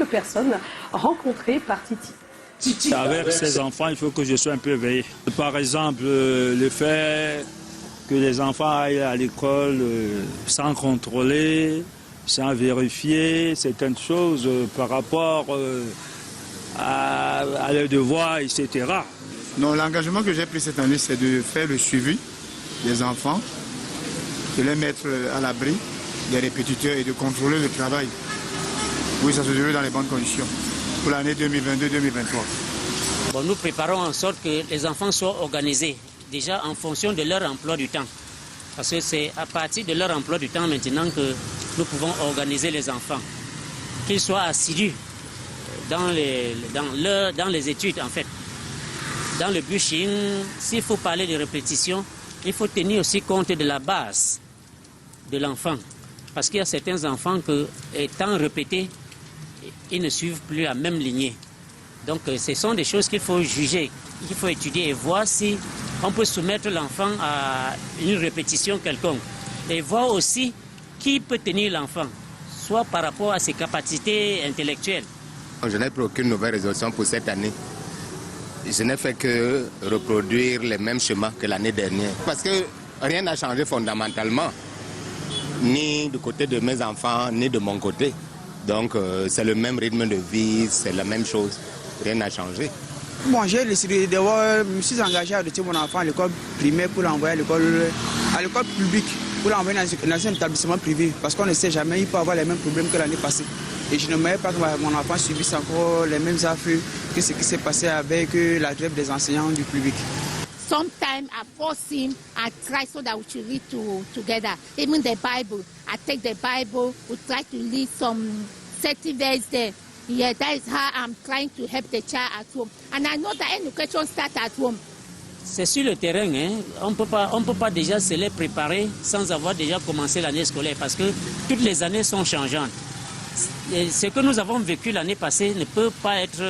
personnes rencontrées par Titi. Avec ces enfants, il faut que je sois un peu éveillé. Par exemple, le fait que les enfants aillent à l'école sans contrôler, sans vérifier certaines choses par rapport à leurs devoirs, etc. Non, l'engagement que j'ai pris cette année, c'est de faire le suivi des enfants, de les mettre à l'abri des répétiteurs et de contrôler le travail. Oui, ça se déroule dans les bonnes conditions pour l'année 2022-2023. Bon, nous préparons en sorte que les enfants soient organisés, déjà en fonction de leur emploi du temps. Parce que c'est à partir de leur emploi du temps maintenant que nous pouvons organiser les enfants. Qu'ils soient assidus dans les études, en fait. Dans le brushing, s'il faut parler de répétition, il faut tenir aussi compte de la base de l'enfant. Parce qu'il y a certains enfants que, étant répétés, ils ne suivent plus la même lignée. Donc ce sont des choses qu'il faut juger, qu'il faut étudier et voir si on peut soumettre l'enfant à une répétition quelconque. Et voir aussi qui peut tenir l'enfant, soit par rapport à ses capacités intellectuelles. Je n'ai pris aucune nouvelle résolution pour cette année. Je n'ai fait que reproduire les mêmes schémas que l'année dernière. Parce que rien n'a changé fondamentalement, ni du côté de mes enfants, ni de mon côté. Donc c'est le même rythme de vie, c'est la même chose. Rien n'a changé. Bon, j'ai décidé de voir, je me suis engagé à doter mon enfant à l'école primaire pour l'envoyer à l'école publique, pour l'envoyer dans un établissement privé. Parce qu'on ne sait jamais, il peut avoir les mêmes problèmes que l'année passée. Et je ne voulais pas que mon enfant subisse encore les mêmes affres que ce qui s'est passé avec la grève des enseignants du public. Sometimes I force him, I try so that we should read together. Even the Bible, I take the Bible, we try to read some 30 verses there. Yeah, that is how I'm trying to help the child at home. And I know that education starts at home. C'est sur le terrain, hein. On ne peut pas déjà se les préparer sans avoir déjà commencé l'année scolaire parce que toutes les années sont changeantes. Et ce que nous avons vécu l'année passée ne peut pas être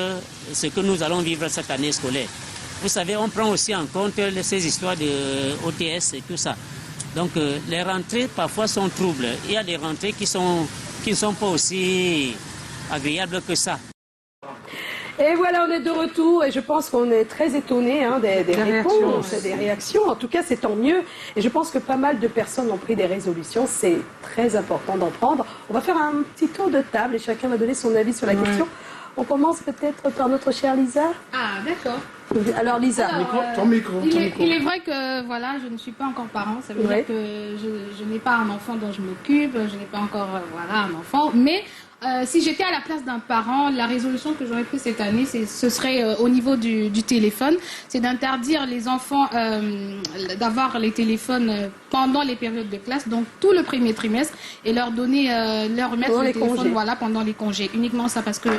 ce que nous allons vivre cette année scolaire. Vous savez, on prend aussi en compte ces histoires de OTS et tout ça. Donc les rentrées parfois sont troubles. Il y a des rentrées qui ne sont pas aussi agréables que ça. Et voilà, on est de retour et je pense qu'on est très étonnés des réponses, des réactions. En tout cas, c'est tant mieux. Et je pense que pas mal de personnes ont pris des résolutions. C'est très important d'en prendre. On va faire un petit tour de table et chacun va donner son avis sur la question. On commence peut-être par notre chère Lisa. Ah, d'accord. Alors Lisa, ton micro. Il est vrai que voilà, je ne suis pas encore parent. Ça veut dire que je n'ai pas un enfant dont je m'occupe. Je n'ai pas encore un enfant. Mais si j'étais à la place d'un parent, la résolution que j'aurais prise cette année, ce serait au niveau du téléphone. C'est d'interdire les enfants d'avoir les téléphones pendant les périodes de classe, donc tout le premier trimestre, et leur remettre le téléphone pendant les congés. Uniquement ça, parce que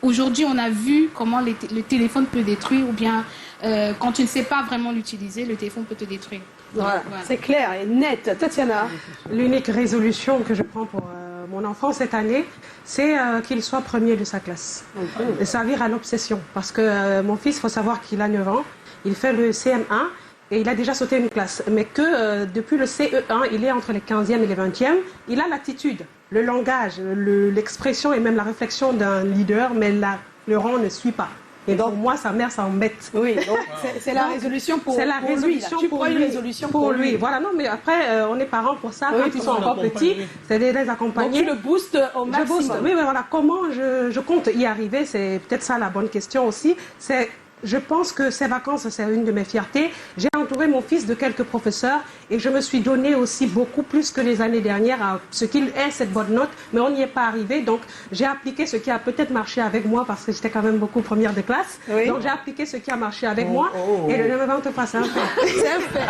aujourd'hui, on a vu comment le téléphone peut détruire, ou bien quand tu ne sais pas vraiment l'utiliser, le téléphone peut te détruire. Voilà. C'est clair et net. Tatiana, l'unique résolution que je prends pour mon enfant cette année, c'est qu'il soit premier de sa classe. Et servir à l'obsession. Parce que mon fils, il faut savoir qu'il a 9 ans, il fait le CM1 et il a déjà sauté une classe. Mais que depuis le CE1, il est entre les 15e et les 20e, il a l'attitude, le langage, l'expression et même la réflexion d'un leader, mais le rang ne suit pas. Et donc, moi, sa mère, ça m'embête. Oui, donc c'est la résolution pour lui. C'est la résolution pour lui. Tu prends une résolution pour lui. Voilà, non, mais après, on est parents pour ça. Quand ils sont encore petits, c'est de les accompagner. Donc, tu le boostes au maximum. Je booste, oui, mais voilà. Comment je compte y arriver? C'est peut-être ça la bonne question aussi. Je pense que ces vacances, c'est une de mes fiertés. J'ai entouré mon fils de quelques professeurs et je me suis donné aussi beaucoup plus que les années dernières à ce qu'il ait cette bonne note, mais on n'y est pas arrivé. Donc, j'ai appliqué ce qui a peut-être marché avec moi parce que j'étais quand même beaucoup première de classe. Oui. Donc, j'ai appliqué ce qui a marché avec moi et ne me vante pas, c'est un fait. C'est un fait.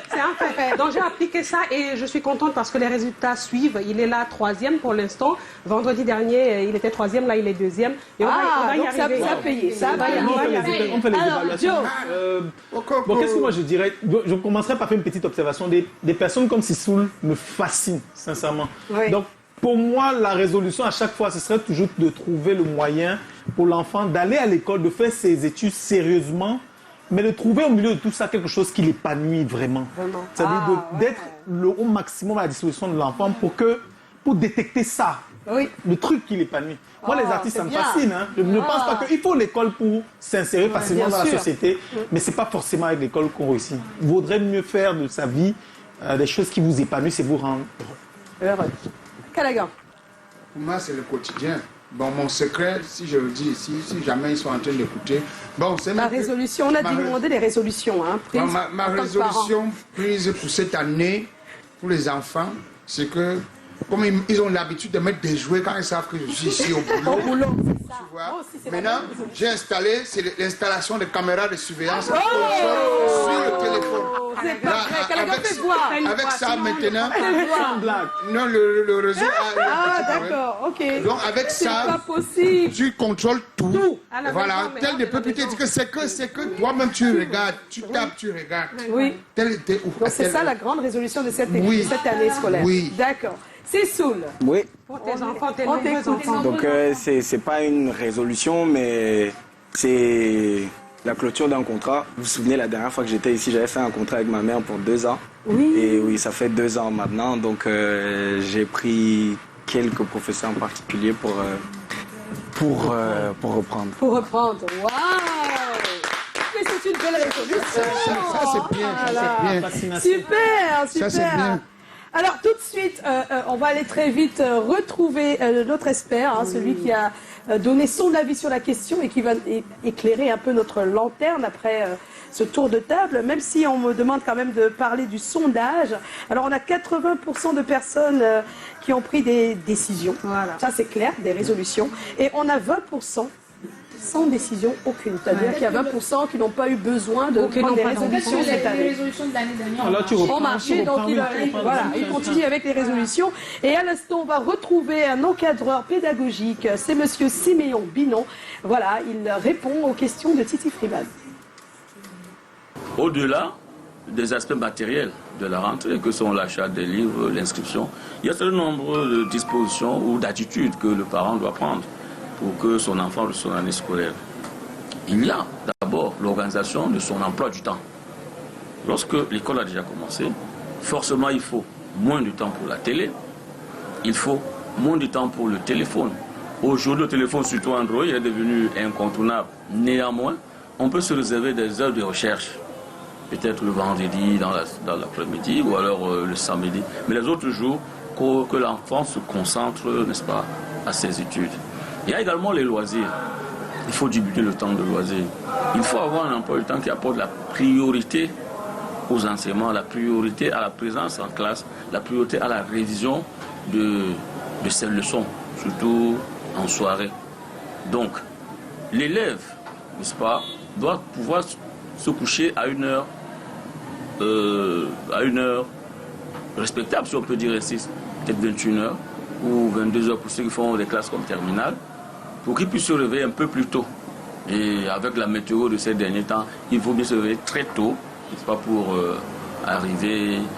C'est un fait. Donc, j'ai appliqué ça et je suis contente parce que les résultats suivent. Il est là 3e pour l'instant. Vendredi dernier, il était 3e, là, il est 2e. Et on va y arriver. Ça a payé. On fait les évaluations. Bon, qu'est-ce que moi je dirais? Je commencerai par faire une petite observation. Des personnes comme Sissoul me fascinent, sincèrement. Oui. Donc, pour moi, la résolution à chaque fois, ce serait toujours de trouver le moyen pour l'enfant d'aller à l'école, de faire ses études sérieusement, mais de trouver au milieu de tout ça quelque chose qui l'épanouit vraiment. C'est-à-dire d'être au maximum à la disposition de l'enfant pour détecter ça. le truc qui l'épanouit. Moi, les artistes, ça me fascine. Hein. Je ne pense pas qu'il faut l'école pour s'insérer facilement dans la société, mais ce n'est pas forcément avec l'école qu'on réussit. Il vaudrait mieux faire de sa vie des choses qui vous épanouissent et vous rendent heureux. Callaghan. Pour moi, c'est le quotidien. Bon, mon secret, si je le dis ici, si jamais ils sont en train d'écouter, bon, c'est ma résolution. On a demandé les résolutions, hein, prises. Ma résolution prise pour cette année, pour les enfants, c'est que, comme ils ont l'habitude de mettre des jouets quand ils savent que je suis ici au boulot. Tu vois. Maintenant, j'ai installé, c'est l'installation de caméras de surveillance sur le téléphone. Avec ça, maintenant, non, le réseau a d'accord, ok. Donc, avec ça, tu contrôles tout. Voilà, tel ne peut plus te dire que c'est que toi-même tu regardes, tu tapes, tu regardes. Oui. Donc, c'est ça la grande résolution de cette année scolaire. Oui. D'accord. C'est Soul. Oui. Pour tes enfants, tes nombreux enfants. Donc, c'est pas une résolution, mais c'est la clôture d'un contrat. Vous vous souvenez, la dernière fois que j'étais ici, j'avais fait un contrat avec ma mère pour 2 ans. Oui. Et oui, ça fait 2 ans maintenant. Donc, j'ai pris quelques professeurs en particulier pour reprendre. Pour reprendre. Waouh! Mais c'est une belle résolution. Ça, c'est bien. Voilà. Super, super. Ça, c'est bien. Alors tout de suite, on va aller très vite retrouver notre expert, hein, celui qui a donné son avis sur la question et qui va éclairer un peu notre lanterne après ce tour de table, même si on me demande quand même de parler du sondage. Alors on a 80% de personnes qui ont pris des décisions, voilà. Ça c'est clair, des résolutions, et on a 20% sans décision aucune. C'est-à-dire qu'il y a 20% qui n'ont pas eu besoin de prendre des résolutions cette année. Les résolutions de l'année dernière. Alors, tu reprends, ont marché, donc il continue avec les résolutions. Et à l'instant, on va retrouver un encadreur pédagogique. C'est monsieur Siméon Binon. Voilà, il répond aux questions de Titi Freeman. Au-delà des aspects matériels de la rentrée, que sont l'achat des livres, l'inscription, il y a un nombre de dispositions ou d'attitudes que le parent doit prendre pour que son enfant de son année scolaire. Il y a d'abord l'organisation de son emploi du temps. Lorsque l'école a déjà commencé, forcément il faut moins de temps pour la télé, il faut moins de temps pour le téléphone. Aujourd'hui, le téléphone, surtout Android, est devenu incontournable. Néanmoins, on peut se réserver des heures de recherche, peut-être le vendredi dans l'après-midi ou alors le samedi, mais les autres jours, que l'enfant se concentre, n'est-ce pas, à ses études. Il y a également les loisirs. Il faut diminuer le temps de loisirs. Il faut avoir un emploi du temps qui apporte la priorité aux enseignements, la priorité à la présence en classe, la priorité à la révision de ces leçons, surtout en soirée. Donc, l'élève, n'est-ce pas, doit pouvoir se coucher à une heure respectable, si on peut dire ainsi, peut-être 21h ou 22h pour ceux qui font des classes comme terminale, pour qu'ils puissent se réveiller un peu plus tôt. Et avec la météo de ces derniers temps, il faut bien se réveiller très tôt, n'est-ce pas, pour arriver